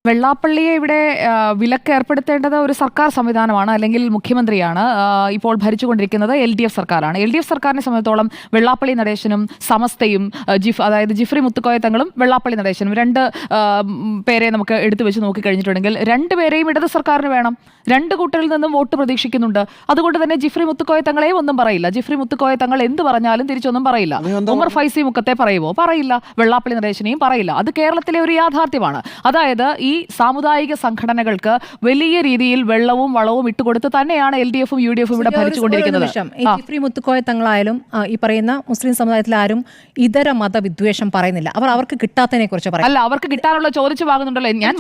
വെള്ളാപ്പള്ളിയെ ഇവിടെ വിലക്ക് ഏർപ്പെടുത്തേണ്ടത് ഒരു സർക്കാർ സംവിധാനമാണ്, അല്ലെങ്കിൽ മുഖ്യമന്ത്രിയാണ്. ഇപ്പോൾ ഭരിച്ചുകൊണ്ടിരിക്കുന്നത് LDF സർക്കാരാണ്. LDF സർക്കാരിനെ സംബന്ധിച്ചോളം വെള്ളാപ്പള്ളി നടേശനും സമസ്തയും അതായത് ജിഫ്രി മുത്തുക്കോയ തങ്ങളും വെള്ളാപ്പള്ളി നടേശനും രണ്ട് പേരെ നമുക്ക് എടുത്തു വെച്ച് നോക്കിക്കഴിഞ്ഞിട്ടുണ്ടെങ്കിൽ രണ്ടുപേരെയും ഇടത് സർക്കാരിന് വേണം. രണ്ട് കൂട്ടരിൽ നിന്നും വോട്ട് പ്രതീക്ഷിക്കുന്നുണ്ട്. അതുകൊണ്ട് തന്നെ ജിഫ്രി മുത്തുക്കോയ തങ്ങളെയും ഒന്നും പറയില്ല. ജിഫ്രി മുത്തുക്കോയ തങ്ങൾ എന്ത് പറഞ്ഞാലും തിരിച്ചൊന്നും പറയില്ല. ഉമർ ഫൈസി മുക്കത്തെ പറയുമോ? പറയില്ല. വെള്ളാപ്പള്ളി നടേശനെയും പറയില്ല. അത് കേരളത്തിലെ ഒരു യാഥാർത്ഥ്യമാണ്. അതായത് ഈ സാമുദായിക സംഘടനകൾക്ക് വലിയ രീതിയിൽ വെള്ളവും വളവും ഇട്ടുകൊടുത്ത് തന്നെയാണ് LDFും UDFും ഇവിടെ ഭരിച്ചുകൊണ്ടിരിക്കുന്നത്. ജിഫ്രി മുത്തുക്കോയ തങ്ങളായാലും ഈ പറയുന്ന മുസ്ലിം സമുദായത്തിൽ ആരും ഇതര മതവിദ്വേഷം പറയുന്നില്ല. അവർക്ക് കിട്ടാത്തതിനെ കുറിച്ച് പറയും. അല്ല, അവർക്ക് കിട്ടാനുള്ള ചോദിച്ചു വാങ്ങുന്നുണ്ടല്ലോ. ഞാൻ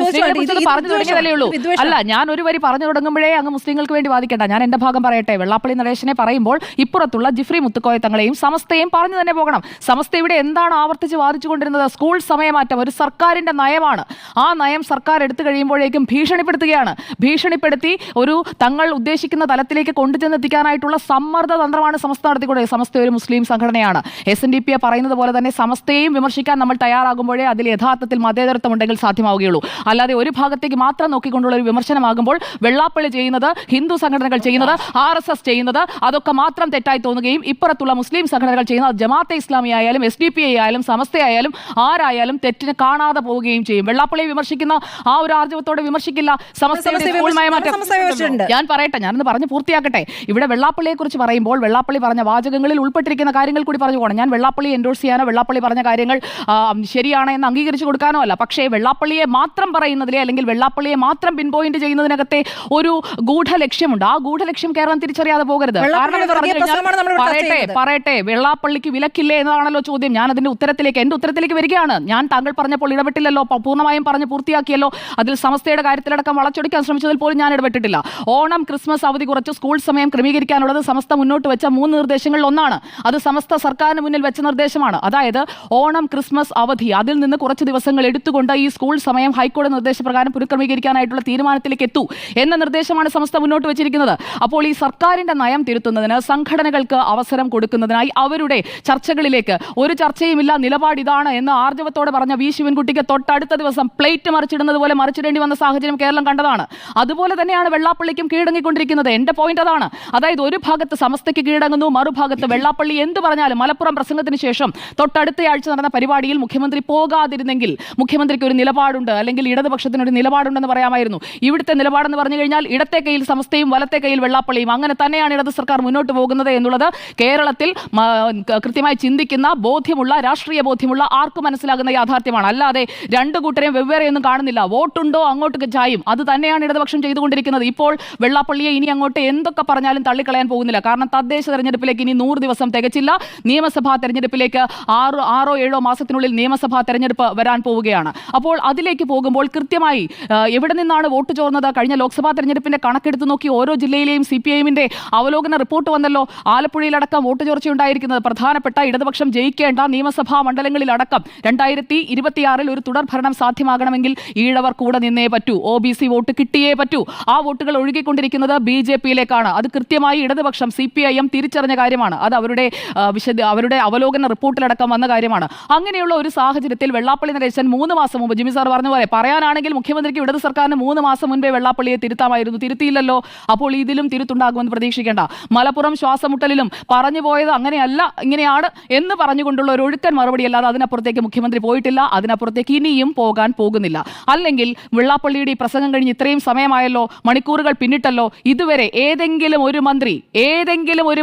പറഞ്ഞു തുടങ്ങിയതല്ലേ ഉള്ളൂ. അല്ല, ഞാൻ ഒരു വരി പറഞ്ഞു തുടങ്ങുമ്പോഴേ അങ്ങ് മുസ്ലിങ്ങൾക്ക് വേണ്ടി വാദിക്കേണ്ട. ഞാൻ എന്റെ ഭാഗം പറയട്ടെ. വെള്ളാപ്പള്ളി നടേശനെ പറയുമ്പോൾ ഇപ്പുറത്തുള്ള ജിഫ്രി മുത്തുക്കോയ തങ്ങളെയും സമസ്തയും പറഞ്ഞു തന്നെ പോകണം. സമസ്ത ഇവിടെ എന്താണ് ആവർത്തിച്ച് വാദിച്ചുകൊണ്ടിരുന്നത്? സ്കൂൾ സമയമാറ്റം ഒരു സർക്കാരിന്റെ നയമാണ്. ആ നയം സർക്കാർ എടുത്തു കഴിയുമ്പോഴേക്കും ഭീഷണിപ്പെടുത്തുകയാണ്. ഭീഷണിപ്പെടുത്തി ഒരു തങ്ങൾ ഉദ്ദേശിക്കുന്ന തലത്തിലേക്ക് കൊണ്ടുചെന്നെത്തിക്കാനായിട്ടുള്ള സമ്മർദ്ദ തന്ത്രമാണ് സമസ്ത നടത്തിക്കൊണ്ടത്. സമസ്ത ഒരു മുസ്ലിം സംഘടനയാണ്. SNDP പറയുന്നത് പോലെ തന്നെ സമസ്തയെയും വിമർശിക്കാൻ നമ്മൾ തയ്യാറാകുമ്പോഴേ അതിൽ യഥാർത്ഥത്തിൽ മതേതരത്വം ഉണ്ടെങ്കിൽ സാധ്യമാവുകയുള്ളൂ. അല്ലാതെ ഒരു ഭാഗത്തേക്ക് മാത്രം നോക്കിക്കൊണ്ടുള്ള ഒരു വിമർശനമാകുമ്പോൾ വെള്ളാപ്പള്ളി ചെയ്യുന്നത്, ഹിന്ദു സംഘടനകൾ ചെയ്യുന്നത്, RSS ചെയ്യുന്നത് അതൊക്കെ മാത്രം തെറ്റായി തോന്നുകയും ഇപ്പുറത്തുള്ള മുസ്ലിം സംഘടനകൾ ചെയ്യുന്നത് ജമാഅത്തെ ഇസ്ലാമി ആയാലും SDP ആയാലും സമസ്തയായാലും ആരായാലും തെറ്റിന് കാണാതെ പോവുകയും ചെയ്യും. വെള്ളാപ്പള്ളിയെ വിമർശിക്കുന്ന ആ ഒരു ആർജവത്തോടെ വിമർശിക്കില്ല. ഞാൻ പറയട്ടെ, ഞാനൊന്ന് പറഞ്ഞ് പൂർത്തിയാക്കട്ടെ. ഇവിടെ വെള്ളാപ്പള്ളിയെ കുറിച്ച് പറയുമ്പോൾ വെള്ളാപ്പള്ളി പറഞ്ഞ വാചകങ്ങളിൽ ഉൾപ്പെട്ടിരിക്കുന്ന കാര്യങ്ങൾ കൂടി പറഞ്ഞു പോകണം. ഞാൻ വെള്ളാപ്പള്ളിയെ എൻഡോഴ്സ് ചെയ്യാനോ വെള്ളാപ്പള്ളി പറഞ്ഞ കാര്യങ്ങൾ ശരിയാണ് എന്ന് അംഗീകരിച്ചു കൊടുക്കാനോ അല്ല. പക്ഷേ വെള്ളാപ്പള്ളിയെ മാത്രം പറയുന്നതിലെ അല്ലെങ്കിൽ വെള്ളാപ്പള്ളിയെ മാത്രം പിൻ പോയിന്റ് ചെയ്യുന്നതിനകത്തെ ഒരു ഗൂഢലക്ഷ്യമുണ്ട്. ആ ഗൂഢലക്ഷ്യം കേരളം തിരിച്ചറിയാതെ പോകരുത്. പറയട്ടെ, വെള്ളാപ്പള്ളിക്ക് വിലക്കില്ലേ എന്നതാണല്ലോ ചോദ്യം. ഞാൻ അതിന്റെ എന്റെ ഉത്തരത്തിലേക്ക് വരികയാണ്. ഞാൻ താങ്കൾ പറഞ്ഞപ്പോൾ ഇടപെട്ടില്ലല്ലോ, പൂർണ്ണമായും പറഞ്ഞ് പൂർത്തിയാക്കിയല്ലോ. അതിൽ സമസ്തയുടെ കാര്യത്തിലടക്കം വളച്ചൊടിക്കാൻ ശ്രമിച്ചതിൽ പോലും ഞാൻ ഇടപെട്ടിട്ടില്ല. ഓണം ക്രിസ്മസ് അവധി കുറച്ച് സ്കൂൾ സമയം ക്രമീകരിക്കാനുള്ളത് സമസ്ത മുന്നോട്ട് വെച്ച 3 നിർദ്ദേശങ്ങളിൽ ഒന്നാണ്. അത് സമസ്ത സർക്കാരിന് മുന്നിൽ വെച്ച നിർദ്ദേശമാണ്. അതായത് ഓണം ക്രിസ്മസ് അവധി അതിൽ നിന്ന് കുറച്ച് ദിവസങ്ങൾ എടുത്തുകൊണ്ട് ഈ സ്കൂൾ സമയം ഹൈക്കോടതി നിർദ്ദേശപ്രകാരം പുനഃക്രമീകരിക്കാനായിട്ടുള്ള തീരുമാനത്തിലേക്ക് എത്തൂ എന്ന നിർദ്ദേശമാണ് സമസ്ത മുന്നോട്ട് വെച്ചിരിക്കുന്നത്. അപ്പോൾ ഈ സർക്കാരിന്റെ നയം തിരുത്തുന്നതിന് സംഘടനകൾക്ക് അവസരം കൊടുക്കുന്നതിനായി അവരുടെ ചർച്ചകളിലേക്ക് ഒരു ചർച്ചയുമില്ല, നിലപാട് ഇതാണ് എന്ന് ആർജവത്തോടെ പറഞ്ഞ വി ശിവൻകുട്ടിക്ക് തൊട്ടടുത്ത ദിവസം പ്ലേറ്റ് മറിച്ചിടുന്നത് പോലെ മറിച്ചിടേണ്ടി വന്ന സാഹചര്യം കേരളം കണ്ടതാണ്. അതുപോലെ തന്നെയാണ് വെള്ളാപ്പള്ളിക്കും കീഴടങ്ങിക്കൊണ്ടിരിക്കുന്നത്. എന്റെ പോയിന്റ് അതാണ്. അതായത് ഒരു ഭാഗത്ത് സമസ്തയ്ക്ക് കീഴടങ്ങുന്നു, മറുഭാഗത്ത് വെള്ളാപ്പള്ളി എന്ത് പറഞ്ഞാലും മലപ്പുറം പ്രസംഗത്തിന് ശേഷം തൊട്ടടുത്തയാഴ്ച നടന്ന പരിപാടിയിൽ മുഖ്യമന്ത്രി പോകാതിരുന്നെങ്കിൽ മുഖ്യമന്ത്രിക്ക് ഒരു നിലപാടുണ്ട്, അല്ലെങ്കിൽ ഇടതുപക്ഷത്തിനൊരു നിലപാടുണ്ടെന്ന് പറയാമായിരുന്നു. ഇവിടുത്തെ നിലപാടെന്ന് പറഞ്ഞു കഴിഞ്ഞാൽ ഇടത്തെ കയ്യിൽ സമസ്തയും വലത്തെ കയ്യിൽ വെള്ളാപ്പള്ളിയും. അങ്ങനെ തന്നെയാണ് ഇടത് സർക്കാർ മുന്നോട്ട് പോകുന്നത് എന്നുള്ളത് കേരളത്തിൽ കൃത്യമായി ചിന്തിക്കുന്ന ബോധ്യമുള്ള രാഷ്ട്രീയ ബോധ്യമുള്ള ആർക്കും മനസ്സിലാകുന്ന യാഥാർത്ഥ്യമാണ്. അല്ലാതെ രണ്ടു കൂട്ടരെയും വെവ്വേറെയൊന്നും കാണുന്നില്ല. വോട്ടുണ്ടോ അങ്ങോട്ട് ചായും. അത് തന്നെയാണ് ഇടതുപക്ഷം ചെയ്തുകൊണ്ടിരിക്കുന്നത്. ഇപ്പോൾ വെള്ളാപ്പള്ളിയെ ഇനി അങ്ങോട്ട് എന്തൊക്കെ പറഞ്ഞാലും തള്ളിക്കളയാൻ പോകുന്നില്ല. കാരണം തദ്ദേശ തെരഞ്ഞെടുപ്പിലേക്ക് ഇനി 100 ദിവസം തികച്ചില്ല. നിയമസഭാ തെരഞ്ഞെടുപ്പിലേക്ക് 6-7 മാസത്തിനുള്ളിൽ നിയമസഭാ തെരഞ്ഞെടുപ്പ് വരാൻ പോവുകയാണ്. അപ്പോൾ അതിലേക്ക് പോകുമ്പോൾ കൃത്യമായി എവിടെ നിന്നാണ് വോട്ട് ചോർന്നത്? കഴിഞ്ഞ ലോക്സഭാ തെരഞ്ഞെടുപ്പിന്റെ കണക്കെടുത്ത് നോക്കി ഓരോ ജില്ലയിലെയും CPIഎമ്മിന്റെ അവലോകന റിപ്പോർട്ട് വന്നല്ലോ. ആലപ്പുഴയിലടക്കം വോട്ട് ചോർച്ചയുണ്ടായിരിക്കുന്നത് പ്രധാനപ്പെട്ട ഇടതുപക്ഷം ജയിക്കേണ്ട നിയമസഭാ മണ്ഡലങ്ങളിലടക്കം 2026 ഒരു തുടർ ഭരണം സാധ്യമാകണമെങ്കിൽ ഈഴവർ കൂടെ നിന്നേ പറ്റൂ. OBC വോട്ട് കിട്ടിയേ പറ്റൂ. ആ വോട്ടുകൾ ഒഴുകിക്കൊണ്ടിരിക്കുന്നത് BJPയിലേക്കാണ്. അത് കൃത്യമായി ഇടതുപക്ഷം CPIഎം തിരിച്ചറിഞ്ഞ കാര്യമാണ്. അത് അവരുടെ അവലോകന റിപ്പോർട്ടിലടക്കം വന്ന കാര്യമാണ്. അങ്ങനെയുള്ള ഒരു സാഹചര്യത്തിൽ വെള്ളാപ്പള്ളി നടേശൻ 3 മാസം മുമ്പ് ജിമ്മി സാർ പറഞ്ഞ പോലെ പറയാനാണെങ്കിൽ മുഖ്യമന്ത്രിക്ക് ഇടത് സർക്കാരിന് 3 മാസം മുൻപേ വെള്ളാപ്പള്ളിയെ തിരുത്താമായിരുന്നു. തിരുത്തിയില്ലല്ലോ. അപ്പോൾ ഇതിലും തിരുത്തുണ്ടാകുമെന്ന് പ്രതീക്ഷിക്കേണ്ട. മലപ്പുറം ശ്വാസമുട്ടലിലും പറഞ്ഞു പോയത് അങ്ങനെയല്ല ഇങ്ങനെയാണ് എന്ന് പറഞ്ഞുകൊണ്ടുള്ള ഒരു ഒഴുക്കൻ മറുപടി അല്ലാതെ അതിനപ്പുറത്തേക്ക് മുഖ്യമന്ത്രി പോയിട്ടില്ല. അതിനപ്പുറത്തേക്ക് ഇനിയും പോകാൻ പോകുന്നില്ല. അല്ലെങ്കിൽ വെള്ളാപ്പള്ളിയുടെ ഈ പ്രസംഗം കഴിഞ്ഞ് ഇത്രയും സമയമായല്ലോ, മണിക്കൂറുകൾ പിന്നിട്ടല്ലോ, ഇതുവരെ ഏതെങ്കിലും ഒരു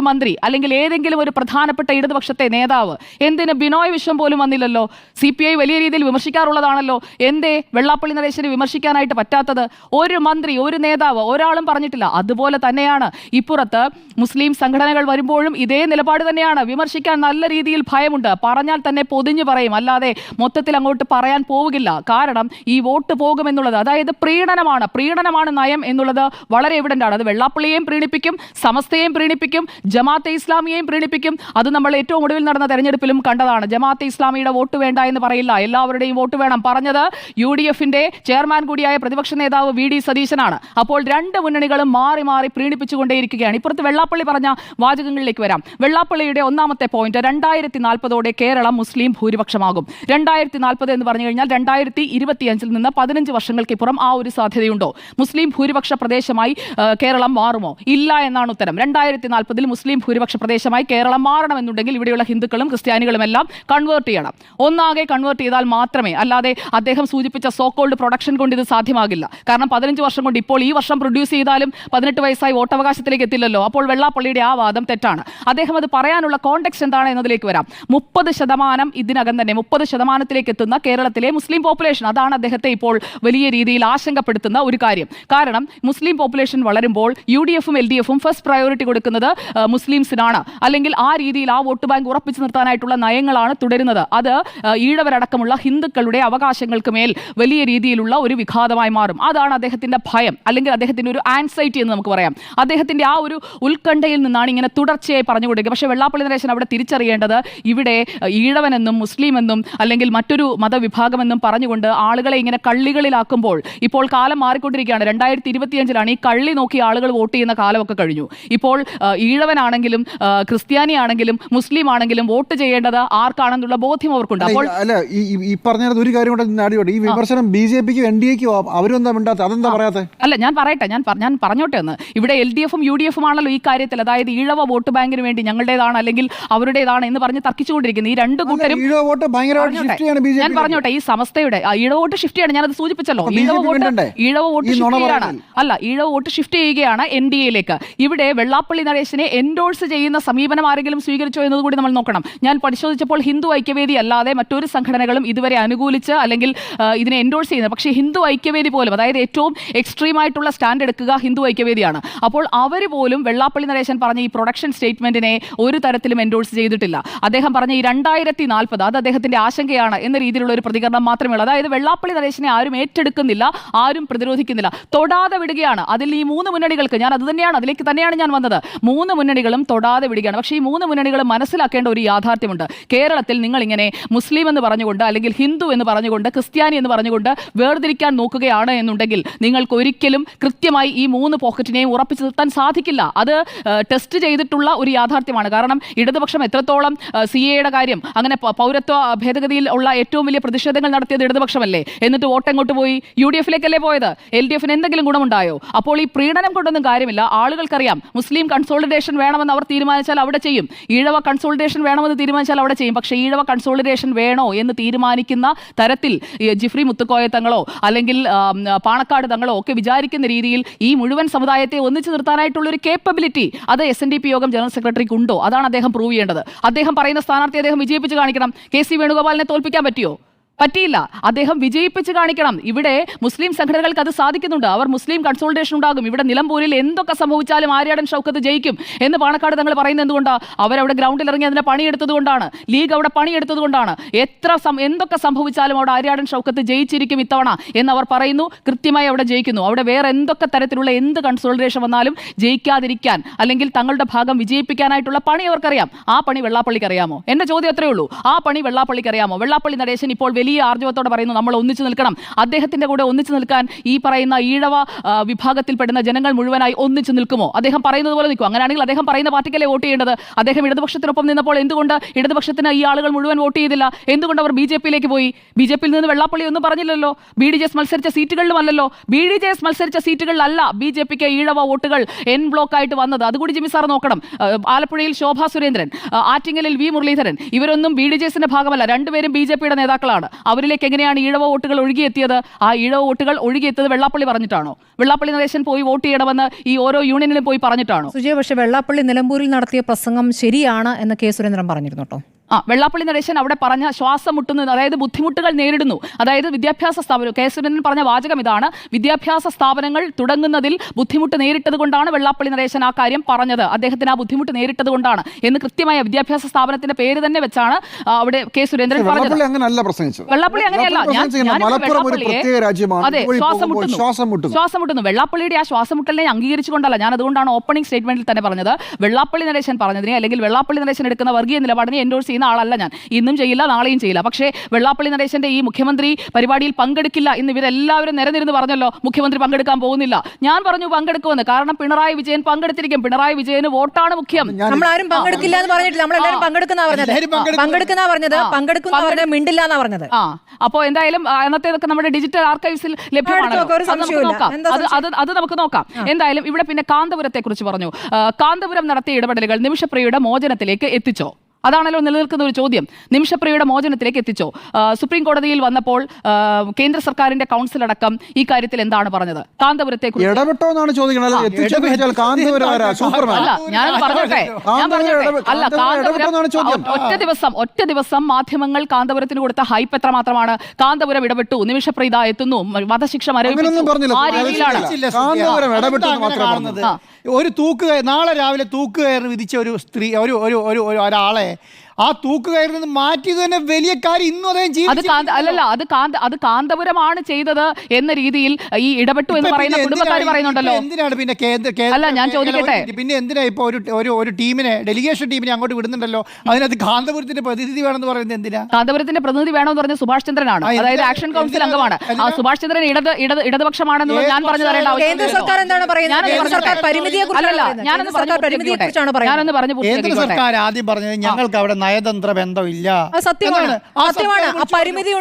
മന്ത്രി അല്ലെങ്കിൽ ഏതെങ്കിലും ഒരു പ്രധാനപ്പെട്ട ഇടതുപക്ഷത്തെ നേതാവ്, എന്തിന് ബിനോയ് വിശ്വം പോലും വന്നില്ലല്ലോ. CPI വലിയ രീതിയിൽ വിമർശിക്കാറുള്ളതാണല്ലോ. എന്തേ വെള്ളാപ്പള്ളി നടേശനെ വിമർശിക്കാനായിട്ട് പറ്റാത്തത്? ഒരു മന്ത്രി, ഒരു നേതാവ്, ഒരാളും പറഞ്ഞിട്ടില്ല. അതുപോലെ തന്നെയാണ് ഇപ്പുറത്ത് മുസ്ലിം സംഘടനകൾ വരുമ്പോഴും ഇതേ നിലപാട് തന്നെയാണ്. വിമർശിക്കാൻ നല്ല രീതിയിൽ ഭയമുണ്ട്. പറഞ്ഞാൽ തന്നെ പൊതിഞ്ഞു പറയും, അല്ലാതെ മൊത്തത്തിൽ അങ്ങോട്ട് പറയാൻ പോവുകയില്ല. കാരണം ഈ വോട്ട് പോകുമെന്നുള്ളത്, അതായത് പ്രീണനമാണ് നയം എന്നുള്ളത് വളരെ എവിഡന്റ് ആണ്. അത് വെള്ളാപ്പള്ളിയെയും പ്രീണിപ്പിക്കും, സമസ്തയെയും പ്രീണിപ്പിക്കും, ജമാഅത്തെ ഇസ്ലാമിയെയും പ്രീണിപ്പിക്കും. അത് നമ്മൾ ഏറ്റവും ഒടുവിൽ നടന്ന തെരഞ്ഞെടുപ്പിലും കണ്ടതാണ്. ജമാഅത്തെ ഇസ്ലാമിയുടെ വോട്ട് വേണ്ട എന്ന് പറയില്ല, എല്ലാവരുടെയും വോട്ട് വേണം. പറഞ്ഞത് UDFന്റെ ചെയർമാൻ കൂടിയായ പ്രതിപക്ഷ നേതാവ് VD സതീശനാണ്. അപ്പോൾ രണ്ട് മുന്നണികളും മാറി മാറി പ്രീണിപ്പിച്ചുകൊണ്ടേയിരിക്കുകയാണ്. ഇപ്പുറത്ത് വെള്ളാപ്പള്ളി പറഞ്ഞ വാചകങ്ങളിലേക്ക് വരാം. വെള്ളാപ്പള്ളിയുടെ ഒന്നാമത്തെ പോയിന്റ് 2040 കേരളം മുസ്ലിം ഭൂരിപക്ഷമാകും. 2040 എന്ന് പറഞ്ഞു കഴിഞ്ഞാൽ 2025 നിന്ന് 15 വർഷങ്ങൾക്കിപ്പുറം ആ ഒരു സാധ്യതയുണ്ടോ? മുസ്ലിം ഭൂരിപക്ഷ പ്രദേശമായി കേരളം മാറുമോ? ഇല്ല എന്നാണ് ഉത്തരം. 2040 മുസ്ലിം ഭൂരിപക്ഷ പ്രദേശമായി കേരളം മാറണമെന്നുണ്ടെങ്കിൽ ഇവിടെയുള്ള ഹിന്ദുക്കളും ക്രിസ്ത്യാനികളും എല്ലാം കൺവേർട്ട് ചെയ്യണം. ഒന്നാകെ കൺവേർട്ട് ചെയ്താൽ മാത്രമേ, അല്ലാതെ അദ്ദേഹം സൂചിപ്പിച്ച സോക്കോൾഡ് പ്രൊഡക്ഷൻ കൊണ്ട് ഇത് സാധ്യമാകില്ല. കാരണം 15 വർഷം കൊണ്ട് ഇപ്പോൾ ഈ വർഷം പ്രൊഡ്യൂസ് ചെയ്താലും 18 വയസ്സായി വോട്ടവകാശത്തിലേക്ക് എത്തില്ലല്ലോ. അപ്പോൾ വെള്ളാപ്പള്ളിയുടെ ആ വാദം തെറ്റാണ്. അദ്ദേഹം അത് പറയാനുള്ള കോണ്ടെക്സ്റ്റ് എന്താണ് എന്നതിലേക്ക് വരാം. 30% ഇതിനകം തന്നെ 30% എത്തുന്ന കേരളത്തിലെ മുസ്ലിം പോപ്പുലേഷൻ, അതാണ് അദ്ദേഹത്തെ ഇപ്പോൾ വലിയ രീതിയിൽ ആശങ്കപ്പെടുത്തുന്ന ഒരു കാര്യം. കാരണം മുസ്ലിം പോപ്പുലേഷൻ വളരുമ്പോൾ UDFും LDFും ഫസ്റ്റ് പ്രയോറിറ്റി കൊടുക്കുന്നത് മുസ്ലിംസിനാണ്, അല്ലെങ്കിൽ ആ രീതിയിൽ ആ വോട്ട് ബാങ്ക് ഉറപ്പിച്ചു നിർത്താനായിട്ടുള്ള നയങ്ങളാണ് തുടരുന്നത്. അത് ഈഴവരടക്കമുള്ള ഹിന്ദുക്കളുടെ അവകാശങ്ങൾക്ക് മേൽ വലിയ രീതിയിലുള്ള ഒരു വിഘാതമായി മാറും. അതാണ് അദ്ദേഹത്തിന്റെ ഭയം, അല്ലെങ്കിൽ അദ്ദേഹത്തിന്റെ ഒരു ആൻസൈറ്റി എന്ന് നമുക്ക് പറയാം. അദ്ദേഹത്തിന്റെ ആ ഒരു ഉത്കണ്ഠയിൽ നിന്നാണ് ഇങ്ങനെ തുടർച്ചയായി പറഞ്ഞു കൊടുക്കുക. പക്ഷേ വെള്ളാപ്പള്ളി നടേശൻ അവിടെ തിരിച്ചറിയേണ്ടത് ഇവിടെ ഈഴവനെന്നും മുസ്ലിം എന്നും അല്ലെങ്കിൽ മറ്റൊരു മതവിഭാഗമെന്നും പറഞ്ഞുകൊണ്ട് ആളുകളെ ഇങ്ങനെ കള്ളികളിലാക്കുമ്പോൾ, ഇപ്പോൾ കാലം മാറിക്കൊണ്ടിരിക്കുകയാണ്. 2025 ഈ കള്ളി നോക്കി ആളുകൾ വോട്ട് ചെയ്യുന്ന കാലമൊക്കെ കഴിഞ്ഞു. ഇപ്പോൾ ഈഴവനാണെങ്കിലും ക്രിസ്ത്യാനിയാണെങ്കിലും മുസ്ലിം ആണെങ്കിലും വോട്ട് ചെയ്യേണ്ടത് ആർക്കാണെന്നുള്ള ബോധ്യം അവർക്കുണ്ട്. അപ്പോൾ ഈ പറഞ്ഞത് ഒരു കാര്യം കൂടെ, ഈ വിമർശനം BJPക്കും NDAക്കും അവരൊന്നും മിണ്ടാത്ത, അതെന്താ പറയാത്തെ? അല്ല, ഞാൻ പറയട്ടെ, ഞാൻ പറഞ്ഞോട്ടെ ഒന്ന്. ഇവിടെ LDFും UDFും ആണല്ലോ ഈ കാര്യത്തിൽ, അതായത് ഈഴവ വോട്ട് ബാങ്കിന് വേണ്ടി ഞങ്ങളുടേതാണ് അല്ലെങ്കിൽ അവരുടേതാണ് എന്ന് പറഞ്ഞ് തർക്കിച്ചുകൊണ്ടിരിക്കുന്നത്. ഈ രണ്ട് കൂട്ടരും ഞാൻ പറഞ്ഞോട്ടെ, ഈ സമസ്തയുടെ ഈഴവ വോട്ട് ഷിഫ്റ്റ് ചെയ്യണം. ഞാനത് സൂചിപ്പിച്ചല്ലോ. ഈഴവ വോട്ട് ഷിഫ്റ്റ് ചെയ്യുകയാണ് NDAയിലേക്ക്. ഇവിടെ വെള്ളാപ്പള്ളി നടേശനെ എൻഡോഴ്സ് ചെയ്യുന്ന സമീപനം ആരെങ്കിലും സ്വീകരിച്ചോ എന്നതുകൂടി നമ്മൾ നോക്കണം. ഞാൻ പരിശോധിച്ചപ്പോൾ ഹിന്ദു ഐക്യവേദി അല്ലാതെ മറ്റൊരു സംഘടനകളും ഇതുവരെ അനുകൂലിച്ച് അല്ലെങ്കിൽ ഇതിനെ എൻഡോഴ്സ് ചെയ്യുന്നത്. പക്ഷേ ഹിന്ദു ഐക്യവേദി പോലും, അതായത് ഏറ്റവും എക്സ്ട്രീം ആയിട്ടുള്ള സ്റ്റാൻഡ് എടുക്കുക ഹിന്ദു ഐക്യവേദിയാണ്. അപ്പോൾ അവർ പോലും വെള്ളാപ്പള്ളി നടേശൻ പറഞ്ഞ ഈ പ്രൊഡക്ഷൻ സ്റ്റേറ്റ്മെന്റിനെ ഒരു തരത്തിലും എൻഡോഴ്സ് ചെയ്തിട്ടില്ല. അദ്ദേഹം പറഞ്ഞ ഈ 2040 അത് അദ്ദേഹത്തിന്റെ ആശങ്കയാണ് എന്ന രീതിയിലുള്ള ഒരു പ്രതികരണം മാത്രമേ ഉള്ളൂ. അതായത് വെള്ളാപ്പള്ളി നടേശനെ ആരും ഏറ്റെടുക്കുന്നില്ല, ആരും പ്രതിരോധിക്കുന്നില്ല, തൊടാതെ വിടുകയാണ്. അതിൽ ഈ 3 മുന്നണികൾക്ക്, ഞാൻ അതിലേക്ക് തന്നെയാണ് ഞാൻ വന്നത്, 3 മുന്നണികളും തൊടാതെ വിടുകയാണ്. പക്ഷേ ഈ 3 മുന്നണികളും മനസ്സിലാക്കേണ്ട ഒരു യാഥാർത്ഥ്യമുണ്ട്. കേരളത്തിൽ നിങ്ങൾ ഇങ്ങനെ മുസ്ലിം എന്ന് പറഞ്ഞുകൊണ്ട് അല്ലെങ്കിൽ ഹിന്ദു എന്ന് പറഞ്ഞുകൊണ്ട് ക്രിസ്ത്യാനി എന്ന് പറഞ്ഞുകൊണ്ട് വേർതിരിക്കാൻ നോക്കുകയാണ് എന്നുണ്ടെങ്കിൽ നിങ്ങൾക്ക് ഒരിക്കലും കൃത്യമായി ഈ 3 പോക്കറ്റിനെയും ഉറപ്പിച്ചു നിർത്താൻ സാധിക്കില്ല. അത് ടെസ്റ്റ് ചെയ്തിട്ടുള്ള ഒരു യാഥാർത്ഥ്യമാണ്. കാരണം ഇടതുപക്ഷം എത്രത്തോളം CAയുടെ കാര്യം, അങ്ങനെ പൗരത്വ ഭേദഗതിയിൽ ഉള്ള ഏറ്റവും വലിയ പ്രതിഷേധങ്ങൾ നടത്തിയത് ഇടതുപക്ഷമല്ലേ? എന്നിട്ട് വോട്ട് എങ്ങോട്ട് പോയി? UDFിലേക്കല്ലേ പോയത്? LDFിന് എന്തെങ്കിലും ഗുണമുണ്ടായോ? അപ്പോൾ ഈ പ്രീണനം കൊണ്ടൊന്നും കാര്യമില്ല. ആളുകൾക്കറിയാം മുസ്ലിം കൺസോളിഡേഷൻ വേണമെന്ന് അവർ തീരുമാനിച്ചാൽ അവിടെ ചെയ്യും, ഈഴവ കൺസോളിഡേഷൻ വേണമെന്ന് തീരുമാനിച്ചാൽ അവിടെ ചെയ്യും. പക്ഷേ ഈഴവ കൺസോളിഡേഷൻ വേണോ എന്ന് തീരുമാനിക്കുന്ന തരത്തിൽ ജിഫ്രി മുത്തുക്കോയ തങ്ങളോ അല്ലെങ്കിൽ പാണക്കാട് തങ്ങളോ ഒക്കെ വിചാരിക്കുന്ന രീതിയിൽ ഈ മുഴുവൻ സമുദായത്തെ ഒന്നിച്ചു നിർത്താനായിട്ടുള്ള ഒരു കേപ്പബിലിറ്റി അത് SNDP യോഗം ജനറൽ സെക്രട്ടറിക്ക് ഉണ്ടോ? അതാണ് അദ്ദേഹം പ്രൂവ് ചെയ്യേണ്ടത്. അദ്ദേഹം പറയുന്ന സ്ഥാനാർത്ഥി അദ്ദേഹം വിജയിപ്പിച്ച് കാണിക്കണം. KC വേണുഗോപാലിനെ തോൽപ്പിക്കാൻ പറ്റിയോ? പറ്റിയില്ല. അദ്ദേഹം വിജയിപ്പിച്ച് കാണിക്കണം. ഇവിടെ മുസ്ലിം സംഘടനകൾക്ക് അത് സാധിക്കുന്നുണ്ട്. അവർ മുസ്ലിം കൺസോളിഡേഷൻ ഉണ്ടാകും. ഇവിടെ നിലമ്പൂരിൽ എന്തൊക്കെ സംഭവിച്ചാലും ആര്യാടൻ ഷൗക്കത്ത് ജയിക്കും എന്ന് പാണക്കാട് തങ്ങൾ പറയുന്നത് എന്തുകൊണ്ടാണ്? അവരവിടെ ഗ്രൗണ്ടിൽ ഇറങ്ങി അതിനെ പണിയെടുത്തത് കൊണ്ടാണ്. ലീഗ് അവിടെ പണിയെടുത്തത് കൊണ്ടാണ്. എന്തൊക്കെ സംഭവിച്ചാലും അവിടെ ആര്യാടൻ ഷൗക്കത്ത് ജയിച്ചിരിക്കും ഇത്തവണ എന്ന് അവർ പറയുന്നു. കൃത്യമായി അവിടെ ജയിക്കുന്നു. അവിടെ വേറെ എന്തൊക്കെ തരത്തിലുള്ള എന്ത് കൺസോളിഡേഷൻ വന്നാലും ജയിക്കാതിരിക്കാൻ അല്ലെങ്കിൽ തങ്ങളുടെ ഭാഗം വിജയിപ്പിക്കാനായിട്ടുള്ള പണി അവർക്കറിയാം. ആ പണി വെള്ളാപ്പള്ളിക്ക് അറിയാമോ? എന്റെ ചോദ്യം അത്രയേ ഉള്ളൂ. ആ പണി വെള്ളാപ്പള്ളിക്ക് അറിയാമോ? വെള്ളാപ്പള്ളി നടേശൻ ഇപ്പോൾ വലിയ ആർജവത്തോടെ പറയുന്നു നമ്മൾ ഒന്നിച്ചു നിൽക്കണം. അദ്ദേഹത്തിന്റെ കൂടെ ഒന്നിച്ചു നിൽക്കാൻ ഈ പറയുന്ന ഈഴവ വിഭാഗത്തിൽപ്പെടുന്ന ജനങ്ങൾ മുഴുവനായി ഒന്നിച്ചു നിൽക്കുമോ? അദ്ദേഹം പറയുന്നത് പോലെ നിൽക്കും. അങ്ങനെയാണെങ്കിൽ അദ്ദേഹം പറയുന്ന പാർട്ടിക്കല്ലേ വോട്ട് ചെയ്യേണ്ടത്? അദ്ദേഹം ഇടതുപക്ഷത്തിനൊപ്പം നിന്നപ്പോൾ എന്തുകൊണ്ട് ഇടതുപക്ഷത്തിന് ഈ ആളുകൾ മുഴുവൻ വോട്ട് ചെയ്തില്ല? എന്തുകൊണ്ട് അവർ BJPയിലേക്ക് പോയി? BJPയിൽ നിന്ന് വെള്ളാപ്പള്ളി ഒന്നും പറഞ്ഞില്ലല്ലോ. BDJS മത്സരിച്ച സീറ്റുകളിലുമല്ലല്ലോ. BDJS മത്സരിച്ച സീറ്റുകളിലല്ല BJPക്ക് ഈഴവ വോട്ടുകൾ എൻ ബ്ലോക്ക് ആയിട്ട് വന്നത്. അതുകൂടി ജിമ്മി സാർ നോക്കണം. ആലപ്പുഴയിൽ ശോഭാ സുരേന്ദ്രൻ, ആറ്റിങ്ങലിൽ V മുരളീധരൻ, ഇവരൊന്നും BDJSന്റെ ഭാഗമല്ല. രണ്ടുപേരും BJPയുടെ നേതാക്കളാണ്. അവരിലേക്ക് എങ്ങനെയാണ് ഈഴവ വോട്ടുകൾ ഒഴുകിയെത്തിയത്? ആ ഈഴവ വോട്ടുകൾ ഒഴുകിയെത്തിയത് വെള്ളാപ്പള്ളി പറഞ്ഞിട്ടാണോ? വെള്ളാപ്പള്ളി നടേശൻ പോയി വോട്ട് ചെയ്യണമെന്ന് ഈ ഓരോ യൂണിയനിലും പോയി പറഞ്ഞിട്ടാണോ? സുജയ, പക്ഷേ വെള്ളാപ്പള്ളി നിലമ്പൂരിൽ നടത്തിയ പ്രസംഗം ശരിയാണ് എന്ന് K സുരേന്ദ്രൻ പറഞ്ഞിരുന്നു കേട്ടോ. വെള്ളാപ്പള്ളി നടേശൻ അവിടെ പറഞ്ഞ ശ്വാസം മുട്ടുന്നത്, അതായത് ബുദ്ധിമുട്ടുകൾ നേരിടുന്നു, അതായത് വിദ്യാഭ്യാസ സ്ഥാപനം, K സുരേന്ദ്രൻ പറഞ്ഞ വാചകം ഇതാണ്: വിദ്യാഭ്യാസ സ്ഥാപനങ്ങൾ തുടങ്ങുന്നതിൽ ബുദ്ധിമുട്ട് നേരിട്ടത് കൊണ്ടാണ് വെള്ളാപ്പള്ളി നടേശൻ ആ കാര്യം പറഞ്ഞത്. അദ്ദേഹത്തിന് ആ ബുദ്ധിമുട്ട് നേരിട്ടത് കൊണ്ടാണ് എന്ന് കൃത്യമായ വിദ്യാഭ്യാസ സ്ഥാപനത്തിന്റെ പേര് തന്നെ വെച്ചാണ് അവിടെ K സുരേന്ദ്രൻ പറഞ്ഞത്. വെള്ളാപ്പള്ളി അങ്ങനെയല്ല. അതെ, ശ്വാസം മുട്ടുന്നു. വെള്ളാപ്പള്ളിയുടെ ആ ശ്വാസം മുട്ടലിനെ അംഗീകരിച്ചുകൊണ്ടല്ല ഞാൻ അതുകൊണ്ടാണ് ഓപ്പണിംഗ് സ്റ്റേറ്റ്മെന്റിൽ തന്നെ പറഞ്ഞത് വെള്ളാപ്പള്ളി നടേശൻ പറഞ്ഞതിനെ അല്ലെങ്കിൽ വെള്ളാപ്പള്ളി നടേശൻ എടുക്കുന്ന വർഗീയ നിലപാടിനെ എൻഡോഴ്സ് ചെയ്യുന്ന ആളല്ല ഞാൻ, ഇന്നും ചെയ്യില്ല നാളെയും ചെയ്യില്ല. പക്ഷേ വെള്ളാപ്പള്ളി നടേശന്റെ ഈ മുഖ്യമന്ത്രി പരിപാടിയിൽ പങ്കെടുക്കില്ല എന്ന് ഇവരെല്ലാവരും നിരന്നിരുന്ന് പറഞ്ഞല്ലോ. മുഖ്യമന്ത്രി പങ്കെടുക്കാൻ പോകുന്നില്ല. ഞാൻ പറഞ്ഞു പങ്കെടുക്കുമെന്ന്. കാരണം പിണറായി വിജയൻ പങ്കെടുത്തിരിക്കും. പിണറായി വിജയന് വോട്ടാണ് മുഖ്യം. നമ്മളാരും പങ്കെടുക്കില്ല എന്ന് പറഞ്ഞിട്ടില്ല. നമ്മളെല്ലാവരും പങ്കെടുക്കുന്ന പറഞ്ഞത് പങ്കെടുക്കുന്ന മിണ്ടില്ല എന്നാ പറഞ്ഞത്. അപ്പോൾ എന്തായാലും അന്നത്തേതൊക്കെ നമ്മുടെ ഡിജിറ്റൽ ആർക്കൈവ്സിൽ ലഭ്യമാണല്ലോ. അത് നമുക്ക് നോക്കാം. എന്തായാലും ഇവിടെ പിന്നെ കാന്തപുരത്തെ കുറിച്ച് പറഞ്ഞു. കാന്തപുരം നടത്തിയ ഇടപെടലുകൾ നിമിഷപ്രിയയുടെ മോചനത്തിലേക്ക് എത്തിച്ചോ? അതാണല്ലോ നിലനിൽക്കുന്ന ഒരു ചോദ്യം. നിമിഷപ്രിയയുടെ മോചനത്തിലേക്ക് എത്തിച്ചോ? സുപ്രീം കോടതിയിൽ വന്നപ്പോൾ കേന്ദ്ര സർക്കാരിന്റെ കൗൺസിൽ അടക്കം ഈ കാര്യത്തിൽ എന്താണ് പറഞ്ഞത്? കാന്തപുരത്തെ കുറിച്ച് ഇടപെട്ടോ എന്നാണ് ചോദിക്കുന്നത്. ഞാനത് പറഞ്ഞോട്ടെ. അല്ല, ഒറ്റ ദിവസം മാധ്യമങ്ങൾ കാന്തപുരത്തിന് കൊടുത്ത ഹൈപ്പ് എത്രമാത്രമാണ്. കാന്തപുരം ഇടപെട്ടു, നിമിഷപ്രിയ ഇതാ എത്തുന്നു, വധശിക്ഷ മരവിപ്പിച്ചു. ആ രീതിയിലാണ് ഒരു തൂക്കുകയർ, നാളെ രാവിലെ തൂക്കുകയർ വിധിച്ച ഒരു സ്ത്രീ, ഒരാളെ ആ തൂക്കുകയറിൽ നിന്ന് മാറ്റിയത് തന്നെ വലിയ കാര്യം. ഇന്നും അത് കാന്തപുരമാണ് ചെയ്തത് എന്ന രീതിയിൽ ഈ ഇടപെട്ടു എന്ന് പറയുന്ന കുടുംബക്കാർ പറയുന്നുണ്ടല്ലോ. എന്തിനാണ് പിന്നെ അല്ല, ഞാൻ ചോദിക്കട്ടെ, പിന്നെ എന്തിനാ ഇപ്പൊ ഒരു ടീമിനെ, ഡെലിഗേഷൻ ടീമിനെ അങ്ങോട്ട് വിടുന്നുണ്ടല്ലോ, അതിനകത്ത് കാന്തപുരത്തിന്റെ പ്രതിനിധി വേണമെന്ന് പറയുന്നത് എന്തിനാ? കാന്തപുരത്തിന്റെ പ്രതിനിധി വേണമെന്ന് പറഞ്ഞ സുഭാഷ് ചന്ദ്രനാണ്, അതായത് ആക്ഷൻ കൗൺസിൽ അംഗമാണ്. ആ സുഭാഷ് ചന്ദ്രൻ ഇടതുപക്ഷമാണെന്നുള്ളത് ഞാൻ പറഞ്ഞു തരേണ്ട കേന്ദ്ര സർക്കാർ എന്താണ് പറയുന്നത്? ഞാനൊന്ന് പറഞ്ഞു. കേന്ദ്ര സർക്കാർ ആദ്യം പറഞ്ഞത് ഞങ്ങൾക്ക് അവിടെ നയതന്ത്ര ബന്ധമില്ല. സത്യമാണ്. പരിമിതി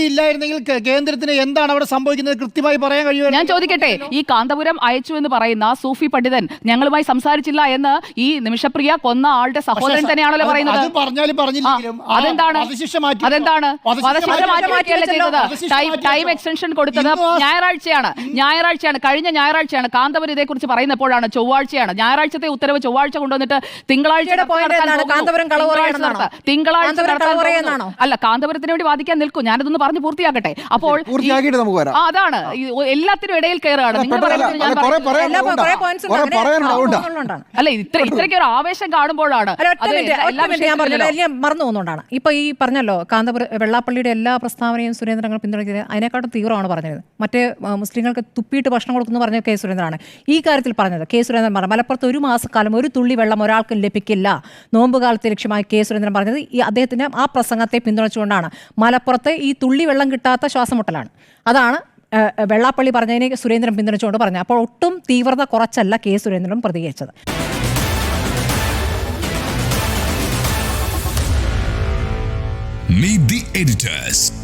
ഇല്ലായിരുന്നെങ്കിൽ കേന്ദ്രത്തിന് എന്താണ് അവിടെ സംഭവിക്കുന്നത് കൃത്യമായി പറയാൻ കഴിയുമോ? ഞാൻ ചോദിക്കട്ടെ, ഈ കാന്തപുരം അയച്ചു എന്ന് പറയുന്ന സൂഫി പണ്ഡിതൻ ഞങ്ങളുമായി സംസാരിച്ചില്ല എന്ന് ഈ നിമിഷപ്രിയ കൊന്ന ആളുടെ സഹോദരൻ തന്നെയാണല്ലോ പറയുന്നത്. അതെന്താണ്? ടൈം എക്സ്റ്റൻഷൻ കൊടുത്തത് ഞായറാഴ്ചയാണ്, കഴിഞ്ഞ ഞായറാഴ്ചയാണ്. കാന്തപുരം ഇതേക്കുറിച്ച് പറയുന്നപ്പോഴാണ് ചൊവ്വാഴ്ചയാണ്. ഞായറാഴ്ചത്തെ ഉത്തരവ് ചൊവ്വാഴ്ച കൊണ്ടുവന്നിട്ട് തിങ്കളാഴ്ച അല്ല, കാന്തപുരത്തിന് വേണ്ടി വാദിക്കാൻ നിൽക്കും. ഞാനതൊന്ന് പറഞ്ഞു പൂർത്തിയാക്കട്ടെ. അപ്പോൾ അതാണ് എല്ലാത്തിനും ഇടയിൽ കയറുകയാണ്. അല്ല, ഇത്രയ്ക്ക് ഒരു ആവേശം കാണുമ്പോഴാണ് മറന്നു പോകുന്നോണ്ടാണ്. ഇപ്പൊ ഈ പറഞ്ഞല്ലോ കാന്തപുരം വെള്ളാപ്പള്ളിയുടെ എല്ലാ പ്രസ്താവനയും സുരേന്ദ്രൻ പിന്തുണയ്ക്കുന്നത് അതിനെക്കാട്ടും തീവ്രമാണ് പറഞ്ഞത്. മറ്റേ മുസ്ലിങ്ങൾക്ക് തുപ്പിയിട്ട് ഭക്ഷണം കൊടുക്കുന്നു പറഞ്ഞ കെ സുരേന്ദ്രനാണ് ഈ കാര്യത്തിൽ പറഞ്ഞത്. കെ സുരേന്ദ്രൻ പറഞ്ഞു മലപ്പുറത്ത് ഒരു മാസക്കാലം ഒരു തുള്ളി വെള്ളം ഒരാൾക്കും ലഭിക്കില്ല. നോമ്പ് കാലത്തെ ലക്ഷ്യമായി കെ സുരേന്ദ്രൻ പറഞ്ഞത് ഈ അദ്ദേഹത്തിന്റെ ആ പ്രസംഗത്തെ പിന്തുണച്ചുകൊണ്ടാണ്. മലപ്പുറത്ത് ഈ തുള്ളി വെള്ളം കിട്ടാത്ത ശ്വാസമുട്ടലാണ്. അതാണ് വെള്ളാപ്പള്ളി പറഞ്ഞതിനെ സുരേന്ദ്രൻ പിന്തുണച്ചുകൊണ്ട് പറഞ്ഞത്. അപ്പോൾ ഒട്ടും തീവ്രത കുറച്ചല്ല കെ സുരേന്ദ്രൻ പ്രതികരിച്ചത്. Meet the editors.